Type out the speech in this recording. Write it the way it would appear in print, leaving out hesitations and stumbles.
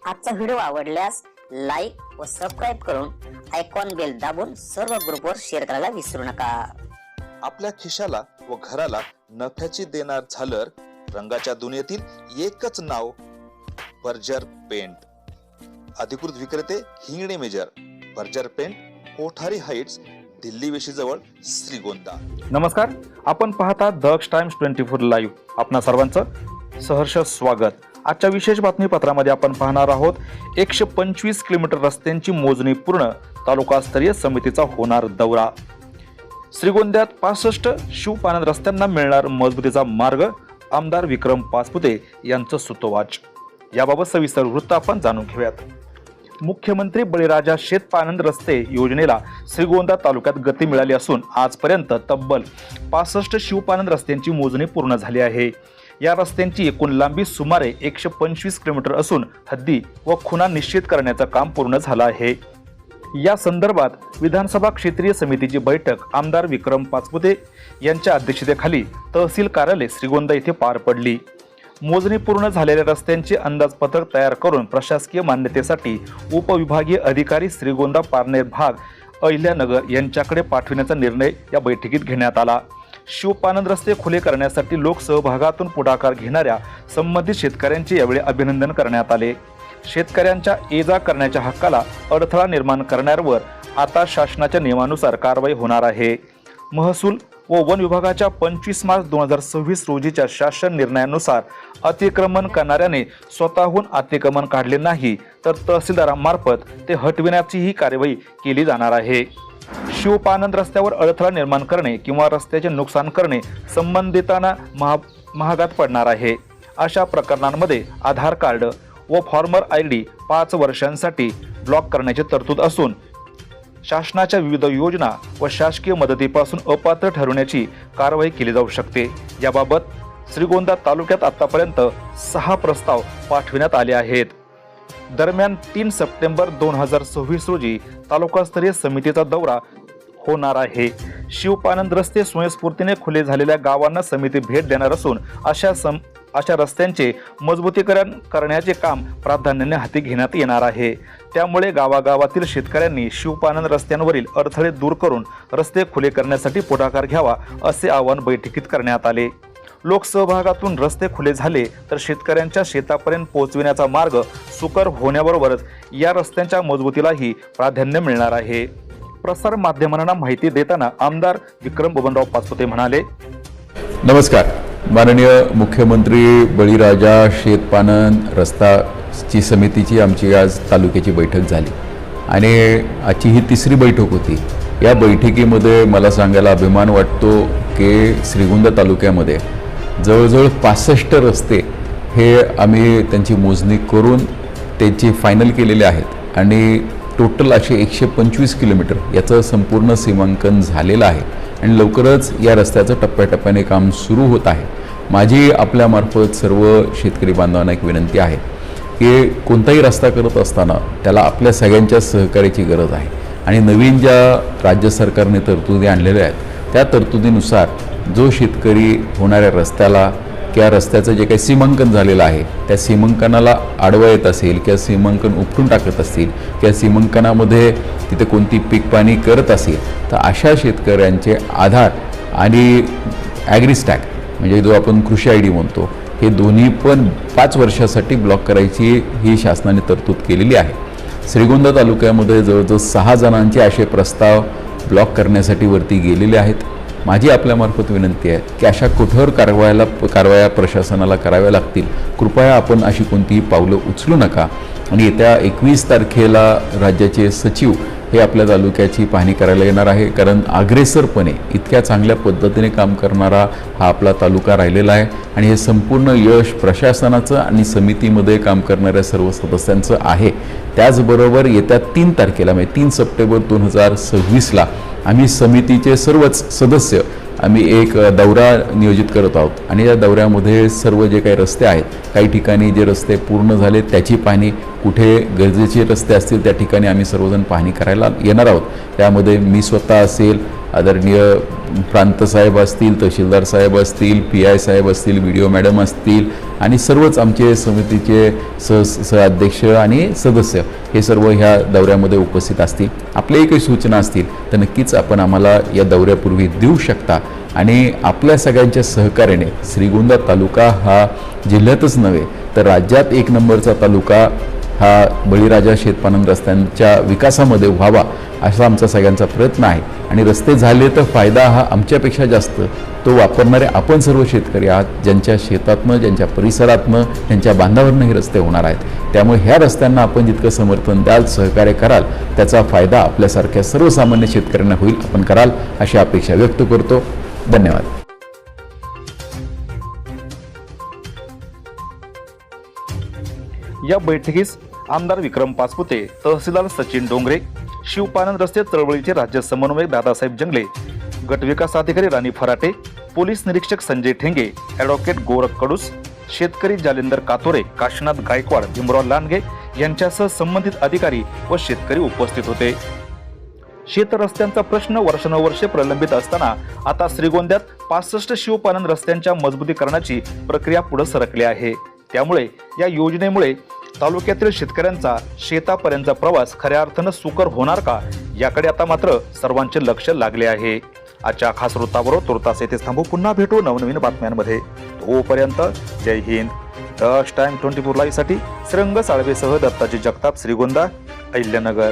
आजचा व्हिडिओ आवडल्यास लाईक व सबस्क्राईब करून आयकॉन बेल दाबून सर्व ग्रुपवर शेअर करायला विसरू नका। आपल्या खिशाला व घराला नफ्याची देणार झालर रंगाच्या दुनियेतील एकच नाव बर्जर पेंट। अधिकृत विक्रेते Hingane major, Berger paint, Kothari heights, Delhi वेशीजवळ, श्रीगोंदा। नमस्कार, आपण पाहता दक्ष टाइम्स 24 लाईव्ह। आपणा सर्वांचं सहर्ष स्वागत। आजच्या विशेष बातमीपत्रामध्ये आपण पाहणार आहोत 125 किलोमीटर रस्त्यांची मोजणी पूर्ण, तालुकास्तरीय समितीचा होणार दौरा। श्रीगोंद्यात 65 शिवपानंद रस्त्यांना मिळणार मजबुतीचा मार्ग, आमदार विक्रम पाचपुते यांचं सुतोवाच। याबाबत सविस्तर वृत्त आपण जाणून घेऊयात। मुख्यमंत्री बळीराजा शेतपानंद रस्ते योजनेला श्रीगोंदा तालुक्यात गती मिळाली असून आजपर्यंत तब्बल 65 शिवपानंद रस्त्यांची मोजणी पूर्ण झाली आहे। या रस्त्यांची एकूण लांबी सुमारे 125 किलोमीटर असून हद्दी व खुणा निश्चित करण्याचं काम पूर्ण झालं आहे। या संदर्भात विधानसभा क्षेत्रीय समितीची बैठक आमदार विक्रम पाचपुते यांच्या अध्यक्षतेखाली तहसील कार्यालय श्रीगोंदा येथे पार पडली। मोजणी पूर्ण झालेल्या रस्त्यांचे अंदाजपत्रक तयार करून प्रशासकीय मान्यतेसाठी उपविभागीय अधिकारी श्रीगोंदा पारनेर भाग अहिल्यानगर यांच्याकडे पाठविण्याचा निर्णय या बैठकीत घेण्यात आला। शिवपानंद रस्ते खुले करण्यासाठी लोकसहभागातून पुढाकार घेणाऱ्या संबंधित शेतकऱ्यांचे यावेळी अभिनंदन करण्यात आले। शेतकऱ्यांच्या ये-जा करण्याच्या हक्काला अडथळा निर्माण करणाऱ्यांवर आता शासनाच्या नियमानुसार कारवाई होणार आहे। महसूल व वन विभागाच्या 25 मार्च 2026 रोजीच्या शासन निर्णयानुसार अतिक्रमण करणाऱ्याने स्वतःहून अतिक्रमण काढले नाही तर तहसीलदारांमार्फत ते हटविण्याची ही कार्यवाही केली जाणार आहे। शिवपानंद रस्त्यावर अडथळा निर्माण करणे किंवा रस्त्याचे नुकसान करणे संबंधितांना महागात पडणार आहे। अशा प्रकरणांमध्ये आधार कार्ड व फॉर्मर ID 5 वर्षांसाठी ब्लॉक करण्याची तरतूद असून शासनाच्या विविध योजना व शासकीय मदतीपासून अपात्र ठरवण्याची कारवाई केली जाऊ शकते। याबाबत श्रीगोंदा तालुक्यात आतापर्यंत 6 प्रस्ताव पाठविण्यात आले आहेत। दरम्यान 3 सप्टेंबर 2026 रोजी तालुकास्तरीय समितीचा दौरा होणार आहे। शिवपानंद रस्ते स्वयंस्फूर्तीने खुले झालेल्या गावांना समिती भेट देणार असून अशा रस्त्यांचे मजबूतीकरण करण्याचे काम प्राधान्याने हाती घेण्यात येणार आहे। त्यामुळे गावागावातील शेतकऱ्यांनी शिवपानंद रस्त्यांवरील अडथळे दूर करून रस्ते खुले करण्यासाठी पुढाकार घ्यावा असे आवाहन बैठकीत करण्यात आले। लोकसहभागातून रस्ते खुले झाले तर शेतकऱ्यांच्या शेतापर्यंत पोहोचविण्याचा मार्ग सुकर होण्याबरोबरच या रस्त्यांच्या मजबूतीलाही प्राधान्य मिळणार आहे। प्रसार माध्यमांना माहिती देताना आमदार विक्रम बबनराव पाचपुते म्हणाले, नमस्कार, माननीय मुख्यमंत्री बळीराजा शेतपानंद रस्ताची समितीची आमची आज तालुक्याची बैठक झाली आणि आजची ही 3री बैठक होती। या बैठकीमध्ये मला सांगायला अभिमान वाटतो की श्रीगोंदा तालुक्यामध्ये जवळजवळ 65 रस्ते हे आम्ही त्यांची मोजणी करून त्यांची फायनल केलेले आहेत आणि टोटल असे 125 किलोमीटर याचं संपूर्ण सीमांकन झालेलं आहे आणि लवकरच या रस्त्याचं टप्प्याटप्प्याने काम सुरू होत आहे। माझी आपल्यामार्फत सर्व शेतकरी बांधवांना एक विनंती आहे की कोणताही रस्ता करत असताना त्याला आपल्या सगळ्यांच्या सहकार्याची गरज आहे आणि नवीन ज्या राज्य सरकारने तरतुदी आणलेल्या आहेत त्या तरतुदीनुसार जो शेतकरी होणाऱ्या रस्त्याला किंवा रस्त्याचं जे काही सीमांकन झालेलं आहे त्या सीमांकनाला आडवा येत असेल किंवा सीमांकन उपटून टाकत असतील किंवा सीमांकनामध्ये तिथे कोणती पीक पाणी करत असेल तर अशा शेतकऱ्यांचे आधार आणि ॲग्रिस्टॅग म्हणजे जो आपण कृषी ID म्हणतो हे दोन्ही पण 5 वर्षासाठी ब्लॉक करायची ही शासनाने तरतूद केलेली आहे। श्रीगोंदा तालुक्यामध्ये जवळजवळ 6 जणांचे असे प्रस्ताव ब्लॉक करण्यासाठी वरती गेलेले आहेत। माझी आपल्यामार्फत विनंती आहे की अशा कठोर कारवाया प्रशासनाला कराव्या लागतील। कृपया आपण अशी कोणतीही पावलं उचलू नका आणि येत्या 21 तारखेला राज्याचे सचिव हे आपल्या तालुक्याची पाहणी करायला येणार आहे, कारण अग्रेसरपणे इतक्या चांगल्या पद्धतीने काम करणारा हा आपला तालुका राहिलेला आहे आणि हे संपूर्ण यश प्रशासनाचं आणि समितीमध्ये काम करणाऱ्या सर्व सदस्यांचं आहे। त्याचबरोबर येत्या 3 तारखेला म्हणजे 3 सप्टेंबर 2026ला आम्ही समितीचे सर्वच सदस्य आम्ही एक दौरा नियोजित करत आहोत आणि या दौऱ्यामध्ये सर्व जे काही रस्ते आहेत, काही ठिकाणी जे रस्ते पूर्ण झाले त्याची पाहणी, कुठे गरजेचे रस्ते असतील त्या ठिकाणी आम्ही सर्वजण पाहणी करायला येणार आहोत. त्यामध्ये मी स्वतः असेल, आदरणीय प्रांत साहेब असतील, तहसीलदार साहेब असतील, PI साहेब असतील, VDO मॅडम असतील आणि सर्वच आमचे समितीचे सहअध्यक्ष आणि सदस्य हे सर्व ह्या दौऱ्यामध्ये उपस्थित असतील. आपल्याही काही सूचना असतील तर नक्कीच आपण आम्हाला या दौऱ्यापूर्वी देऊ शकता आणि आपल्या सगळ्यांच्या सहकार्याने श्रीगोंदा तालुका हा जिल्ह्यातच नव्हे तर राज्यात 1 नंबरचा तालुका हा बळीराजा शेतपानन रस्त्यांच्या विकासामध्ये व्हावा असा आमचा सगळ्यांचा प्रयत्न आहे. आणि रस्ते झाले तर फायदा हा आमच्यापेक्षा जास्त तो वापरणारे आपण सर्व शेतकरी आहात, ज्यांच्या शेतातनं, ज्यांच्या परिसरातनं, त्यांच्या बांधावरनं हे रस्ते होणार आहेत. त्यामुळे ह्या रस्त्यांना आपण जितकं समर्थन द्याल, सहकार्य कराल, त्याचा फायदा आपल्यासारख्या सर्वसामान्य शेतकऱ्यांना होईल. आपण कराल अशी अपेक्षा व्यक्त करतो. धन्यवाद. या बैठकीस आमदार विक्रम पाचपुते, तहसीलदार सचिन डोंगरे, शिवपानन रस्ते चळवळीचे राज्य समन्वयक दादासाहेब जंगले, गटविकास अधिकारी राणी फराटे, पोलीस निरीक्षक संजय ठेंगे, ॲडव्होकेट गोरख कडूस, शेतकरी जालिंदर कातोरे, काशीनाथ गायकवाड, भीमराव लांडगे यांच्यासह संबंधित अधिकारी व शेतकरी उपस्थित होते. शेत रस्त्यांचा प्रश्न वर्षानुवर्षे प्रलंबित असताना आता श्रीगोंद्यात 65 शिवपानन रस्त्यांच्या मजबूतीकरणाची प्रक्रिया पुढे सरकली आहे. त्यामुळे या योजनेमुळे तालुक्यातील शेतकऱ्यांचा शेतापर्यंतचा प्रवास खऱ्या अर्थानं सुकर होणार का, याकडे आता मात्र सर्वांचे लक्ष लागले आहे. आजच्या खास वृत्ताबरोबर तुर्तास येथेच थांबू. पुन्हा भेटू नवनवीन बातम्यांमध्ये. तोपर्यंत जय हिंद. डस्ट टाइम 24 लाईव्ह साठी श्रीरंग साळवेसह दत्ताजी जगताप, श्रीगोंदा, अहिल्यानगर.